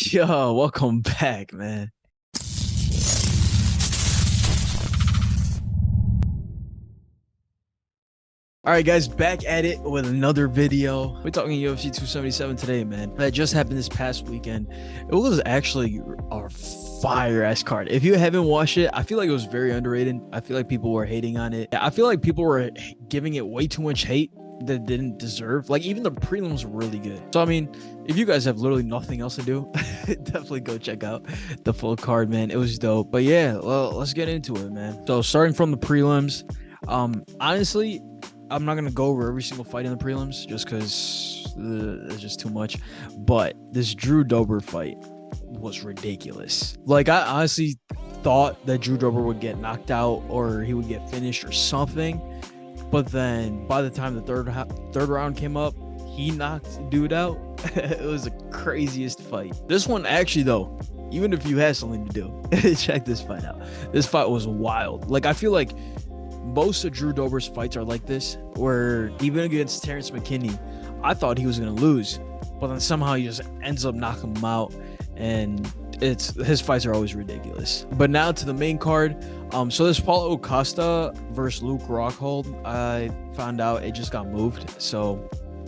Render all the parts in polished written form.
Yo, welcome back, man. All right, guys, back at it with another video. We're talking UFC 277 today, man. That just happened this past weekend. It was actually a fire-ass card. If you haven't watched it, I feel like it was very underrated. I feel like people were hating on it. I feel like people were giving it way too much hate that didn't deserve. Like, even the prelims were really good. So, I mean, if you guys have literally nothing else to do, definitely go check out the full card, man. It was dope. But yeah, well, let's get into it, man. So, starting from the prelims, honestly, I'm not gonna go over every single fight in the prelims just because it's just too much. But this Drew Dober fight was ridiculous. Like, I honestly thought that Drew Dober would get knocked out or he would get finished or something. But then by the time the third round came up, he knocked dude out. It was the craziest fight. This one actually, though, even if you had something to do, check this fight out. This fight was wild. Like, I feel like most of Drew Dober's fights are like this, where even against Terrence McKinney, I thought he was gonna lose, but then somehow he just ends up knocking him out, and his fights are always ridiculous. But now to the main card. So this Paulo Costa versus Luke Rockhold, I found out it just got moved. So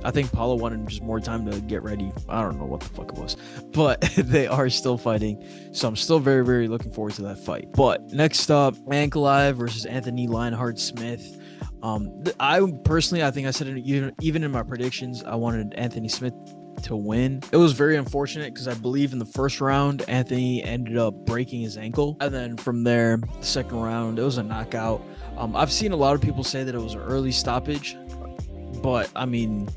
I think Paulo wanted just more time to get ready. I don't know what the fuck it was, but they are still fighting. So I'm still very, very looking forward to that fight. But next up, Ankalaev versus Anthony Lionheart Smith. I think I said it even in my predictions, I wanted Anthony Smith to win. It was very unfortunate because I believe in the first round, Anthony ended up breaking his ankle. And then from there, the second round, it was a knockout. I've seen a lot of people say that it was an early stoppage, but I mean,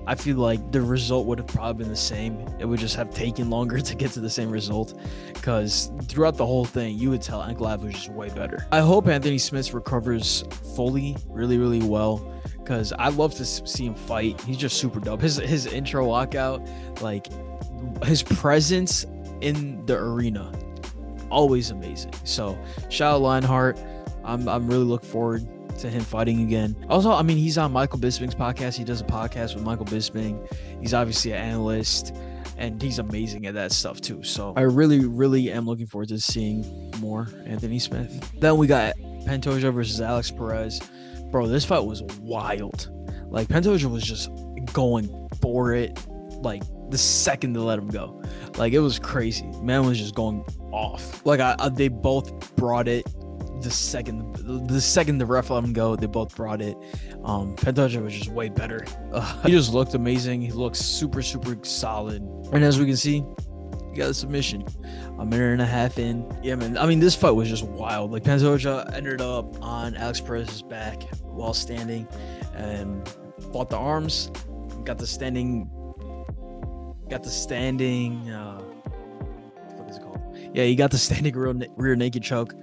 I feel like the result would have probably been the same. It would just have taken longer to get to the same result because throughout the whole thing, you would tell Ankalaev was just way better. I hope Anthony Smith recovers fully, really, really well, because I love to see him fight. He's just super dope. His intro walkout, like his presence in the arena, always amazing. So shout out Lionheart. I'm really looking forward to him fighting again. Also, I mean, he's on Michael Bisping's podcast. He does a podcast with Michael Bisping. He's obviously an analyst, and he's amazing at that stuff too. So I really, really am looking forward to seeing more Anthony Smith. Then we got Pantoja versus Alex Perez. Bro, this fight was wild. Like, Pantoja was just going for it, like, the second they let him go. Like, it was crazy. Man was just going off. Like, they both brought it. The second the ref let him go, they both brought it. Pantoja was just way better. He just looked amazing. He looks super, super solid. And as we can see, he got a submission a minute and a half in. Yeah, man. I mean, this fight was just wild. Like, Pantoja ended up on Alex Perez's back while standing and fought the arms, got the standing what the fuck is it called? Yeah, he got the standing rear naked choke.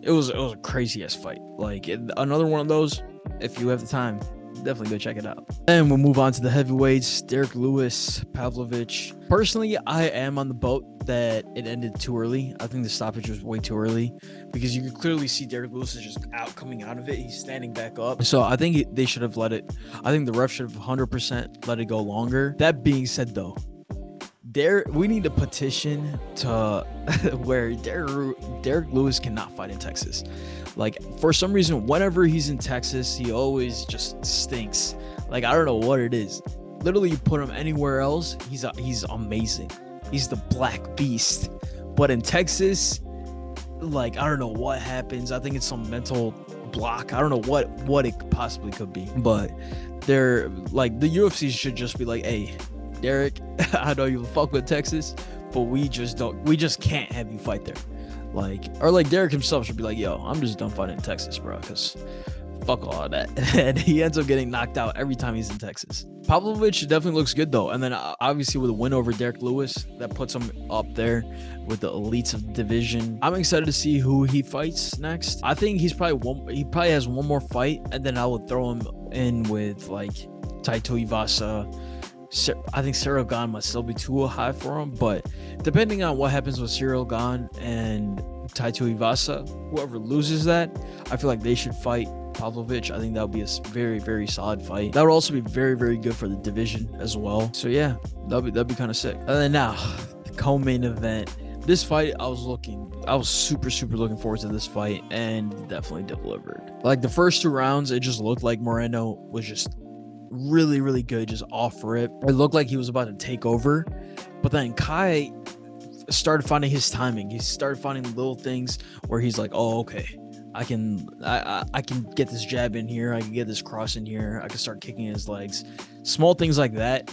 It was a crazy ass fight. Like, another one of those. If you have the time, definitely go check it out. And we'll move on to the heavyweights. Derek Lewis, Pavlovich. Personally, I am on the boat that it ended too early. I think the stoppage was way too early because you could clearly see Derek Lewis is just coming out of it. He's standing back up. So I think they should have let it. I think the ref should have 100% let it go longer. That being said, though, we need a petition to where Derek Lewis cannot fight in Texas. Like, for some reason, whenever he's in Texas, he always just stinks. Like, I don't know what it is. Literally, you put him anywhere else, he's amazing. He's the black beast. But in Texas, like, I don't know what happens. I think it's some mental block. I don't know what it possibly could be. But they're like, the UFC should just be like, hey, Derek, I know you fuck with Texas, but we just can't have you fight there. Like, or like Derek himself should be like, yo, I'm just done fighting in Texas, bro, because fuck all of that. And he ends up getting knocked out every time he's in Texas. Pavlovich definitely looks good, though. And then obviously with a win over Derek Lewis, that puts him up there with the elites of the division. I'm excited to see who he fights next. I think he probably has one more fight, and then I would throw him in with like Taito Ivasa. I think Cyril Gane might still be too high for him, but depending on what happens with Cyril Gane and Taito Ivasa, whoever loses that, I feel like they should fight Pavlovich. I think that would be a very, very solid fight. That would also be very, very good for the division as well. So yeah, that'd be kind of sick. And then now, the co-main event. This fight, I was super looking forward to this fight, and definitely delivered. Like the first 2 rounds, it just looked like Moreno was just really good, just off rip. It looked like he was about to take over, but then Kai started finding his timing. He started finding little things where he's like, oh, okay, I can get this jab in here, I can get this cross in here, I can start kicking his legs. Small things like that.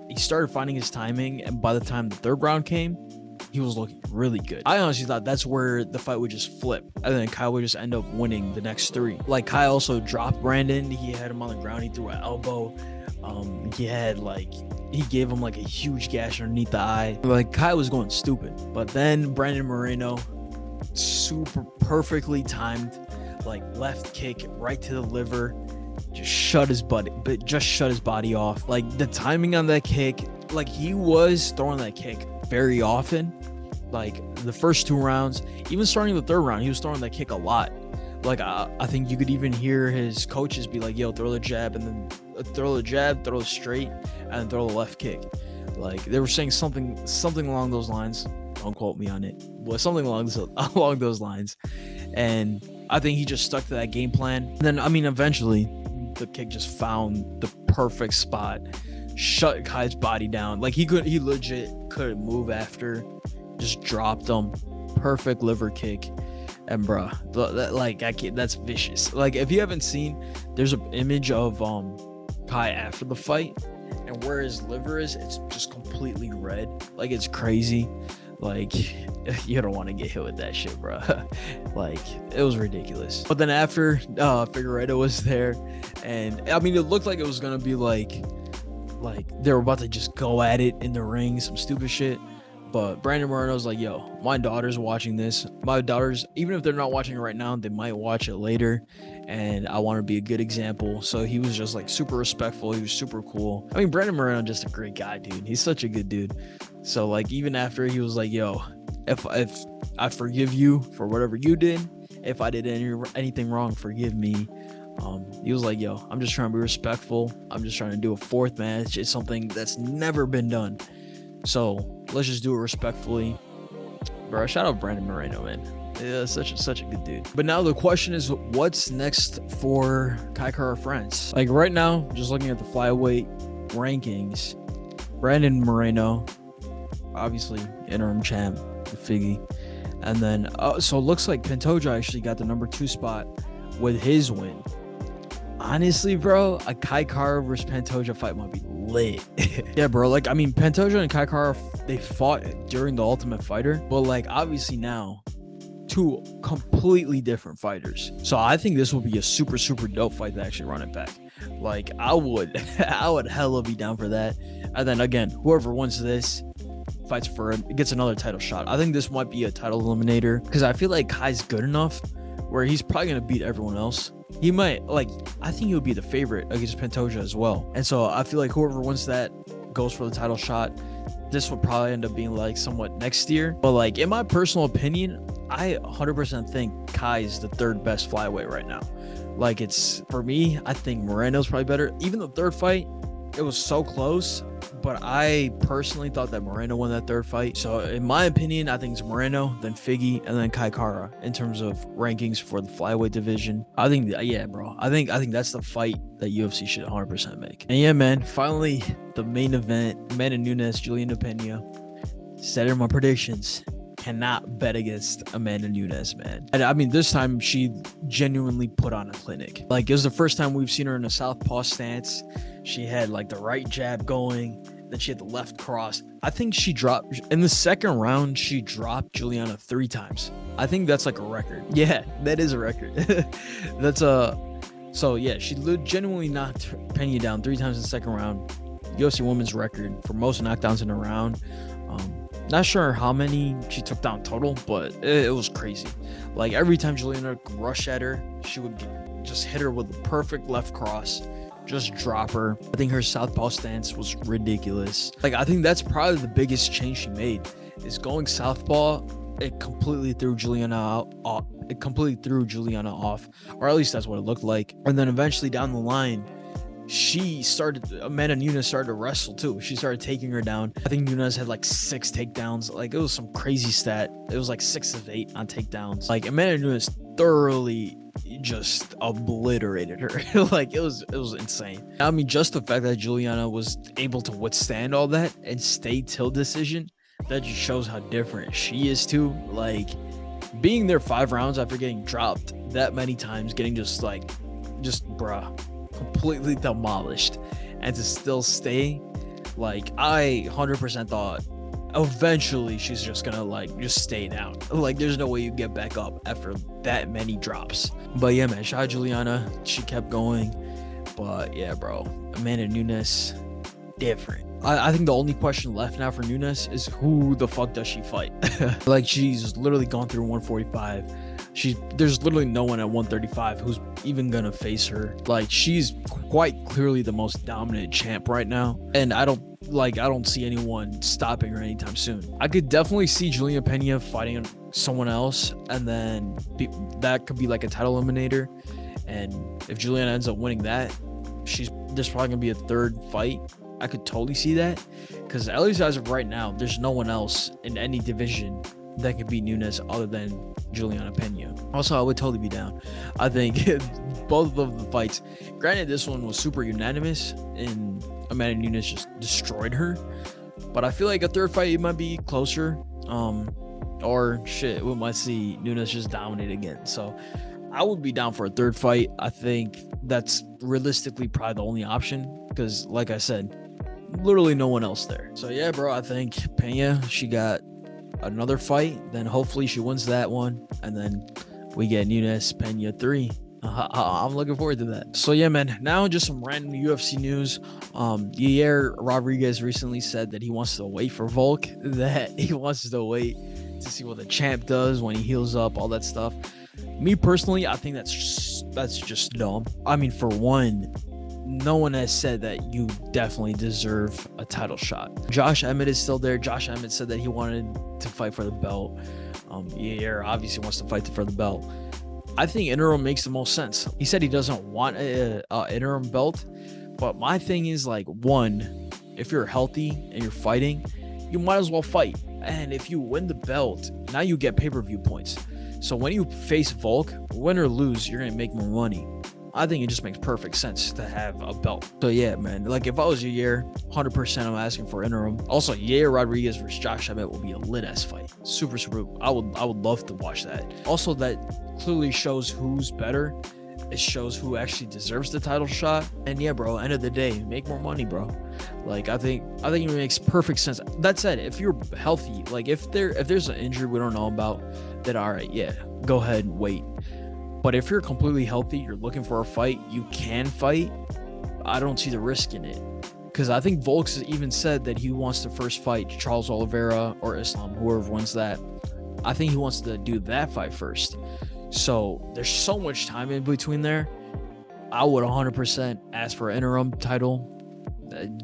He started finding his timing, and by the time the 3rd round came, he was looking really good. I honestly thought that's where the fight would just flip, and then Kai would just end up winning the next 3. Like, Kai also dropped Brandon. He had him on the ground. He threw an elbow. He gave him like a huge gash underneath the eye. Like, Kai was going stupid. But then Brandon Moreno, super perfectly timed, like left kick right to the liver, just shut his body off. Like, the timing on that kick, like, he was throwing that kick very often. Like the first 2 rounds, even starting the 3rd round, he was throwing that kick a lot. Like I think you could even hear his coaches be like, yo, throw the jab, and then throw the jab, throw it straight, and then throw the left kick. Like, they were saying something along those lines. Don't quote me on it, but something along those lines. And I think he just stuck to that game plan. And then, I mean, eventually the kick just found the perfect spot, shut Kai's body down. Like, he legit couldn't move after, just dropped him. Perfect liver kick. And bruh, that's vicious. Like, if you haven't seen, there's an image of Kai after the fight, and where his liver is, it's just completely red. Like, it's crazy. Like, you don't want to get hit with that shit, bro. Like, it was ridiculous. But then after Figueiredo was there, and I mean, it looked like it was gonna be like they were about to just go at it in the ring, some stupid shit. But Brandon Moreno's like, yo, my daughter's watching this. My daughters, even if they're not watching it right now, they might watch it later. And I want to be a good example. So he was just like super respectful. He was super cool. I mean, Brandon Moreno, just a great guy, dude. He's such a good dude. So like, even after, he was like, yo, if I forgive you for whatever you did, if I did anything wrong, forgive me. He was like, yo, I'm just trying to be respectful. I'm just trying to do a 4th match. It's something that's never been done. So let's just do it respectfully. Bro, shout out Brandon Moreno, man. Yeah, such a good dude. But now the question is, what's next for Kai Kara-France? Like, right now, just looking at the flyweight rankings, Brandon Moreno, obviously interim champ, Figgy. And then, so it looks like Pantoja actually got the number 2 spot with his win. Honestly, bro, a Kai Kara versus Pantoja fight might be lit. Yeah, bro. Like, I mean, Pantoja and Kai Kara, they fought during the Ultimate Fighter, but like, obviously now, 2 completely different fighters. So I think this will be a super dope fight to actually run it back. Like, I would hella be down for that. And then again, whoever wins this gets another title shot. I think this might be a title eliminator, because I feel like Kai's good enough where he's probably gonna beat everyone else. He might, like, I think he'll be the favorite against Pantoja as well. And so I feel like whoever wins that goes for the title shot. This would probably end up being like somewhat next year. But like, in my personal opinion, I 100% think Kai is the 3rd best flyweight right now. Like, it's, for me, I think Moreno's probably better. Even the 3rd fight, it was so close, but I personally thought that Moreno won that 3rd fight. So in my opinion, I think it's Moreno, then Figgy, and then Kai Kara in terms of rankings for the flyweight division. I think, yeah, bro. I think that's the fight that UFC should 100% make. And yeah, man, finally the main event, Amanda Nunes, Juliana Pena. Said in my predictions, cannot bet against Amanda Nunes, man. And I mean, this time she genuinely put on a clinic. Like, it was the first time we've seen her in a southpaw stance. She had like the right jab going, then she had the left cross. I think she dropped in the 2nd round. She dropped Juliana 3 times. I think that's like a record. Yeah, that is a record. So yeah, she genuinely knocked Pena down 3 times in the 2nd round. UFC women's record for most knockdowns in a round. Not sure how many she took down total, but it was crazy. Like, every time Juliana rushed at her, she would just hit her with the perfect left cross, just drop her. I think her southpaw stance was ridiculous. Like, I think that's probably the biggest change she made, is going southpaw. It completely threw Juliana off. Or at least that's what it looked like. And then eventually down the line, Amanda Nunes started to wrestle too. She started taking her down. I think Nunes had like 6 takedowns. Like, it was some crazy stat. It was like 6 of 8 on takedowns. Like, Amanda Nunes thoroughly just obliterated her. Like, it was insane. I mean, just the fact that Juliana was able to withstand all that and stay till decision, that just shows how different she is too. Like, being there 5 rounds after getting dropped that many times, getting just completely demolished, and to still stay, like, I 100% thought eventually she's just gonna like just stay down. Like, there's no way you get back up after that many drops. But yeah, man, shout out Juliana. She kept going. But yeah, bro, Amanda Nunes, different. I think the only question left now for Nunes is who the fuck does she fight? Like, she's literally gone through 145. There's literally no one at 135 who's even gonna face her. Like, she's quite clearly the most dominant champ right now, and I don't see anyone stopping her anytime soon. I could definitely see Juliana Pena fighting someone else, and then that could be like a title eliminator. And if Juliana ends up winning that, there's probably gonna be a 3rd fight. I could totally see that, because at least as of right now, there's no one else in any division that could beat Nunes other than Juliana Pena. Also, I would totally be down. I think both of the fights, granted this one was super unanimous and Amanda Nunes just destroyed her, but I feel like a 3rd fight, it might be closer, or shit, we might see Nunes just dominate again. So I would be down for a 3rd fight. I think that's realistically probably the only option, because like I said, literally no one else there. So yeah, bro, I think Pena, she got another fight, then hopefully she wins that one, and then we get Nunes Pena 3. I'm looking forward to that. So yeah, man, now just some random UFC news. Yair Rodriguez recently said that he wants to wait for Volk, that he wants to wait to see what the champ does when he heals up, all that stuff. Me personally, I think that's just dumb. I mean, for one, no one has said that you definitely deserve a title shot. Josh Emmett is still there. Josh Emmett said that he wanted to fight for the belt. Yair obviously wants to fight for the belt. I think interim makes the most sense. He said he doesn't want an interim belt, but my thing is, like, one, if you're healthy and you're fighting, you might as well fight. And if you win the belt, now you get pay-per-view points. So when you face Volk, win or lose, you're gonna make more money. I think it just makes perfect sense to have a belt. So yeah, man, like, if I was Yair, 100% I'm asking for interim. Also, Yair Rodriguez versus Josh Emmett will be a lit-ass fight. Super. I would love to watch that. Also, that clearly shows who's better. It shows who actually deserves the title shot. And yeah, bro, end of the day, make more money, bro. Like, I think it makes perfect sense. That said, if you're healthy, like, if there's an injury we don't know about, then all right, yeah, go ahead and wait. But if you're completely healthy, you're looking for a fight, you can fight, I don't see the risk in it. Because I think Volks even said that he wants to first fight Charles Oliveira or Islam, whoever wins that. I think he wants to do that fight first. So there's so much time in between there. I would 100% ask for an interim title.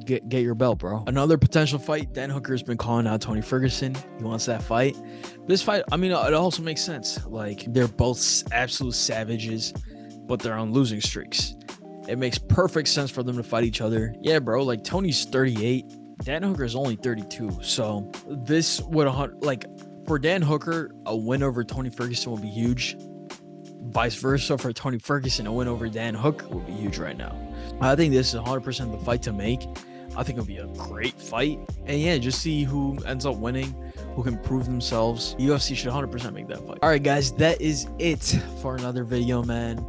Get your belt, bro. Another potential fight, Dan Hooker's been calling out Tony Ferguson. He wants that fight. This fight, I mean, it also makes sense. Like, they're both absolute savages, but they're on losing streaks. It makes perfect sense for them to fight each other. Yeah, bro, like, Tony's 38. Dan Hooker is only 32. So this would, like, for Dan Hooker, a win over Tony Ferguson would be huge. Vice versa, for Tony Ferguson, a win over Dan Hooker would be huge right now. I think this is 100% the fight to make. I think it'll be a great fight. And yeah, just see who ends up winning, who can prove themselves. UFC should 100% make that fight. All right, guys, that is it for another video, man.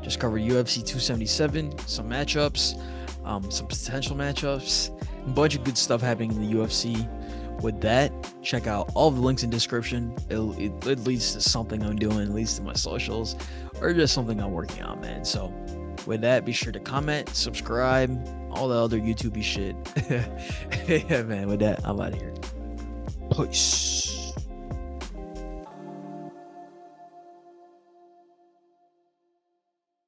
Just covered UFC 277, some matchups, some potential matchups, a bunch of good stuff happening in the UFC. With that, check out all the links in description. It leads to something I'm doing, it leads to my socials, or just something I'm working on, man. So with that, be sure to comment, subscribe, all the other YouTube-y shit. Yeah, man, with that, I'm out of here. Peace.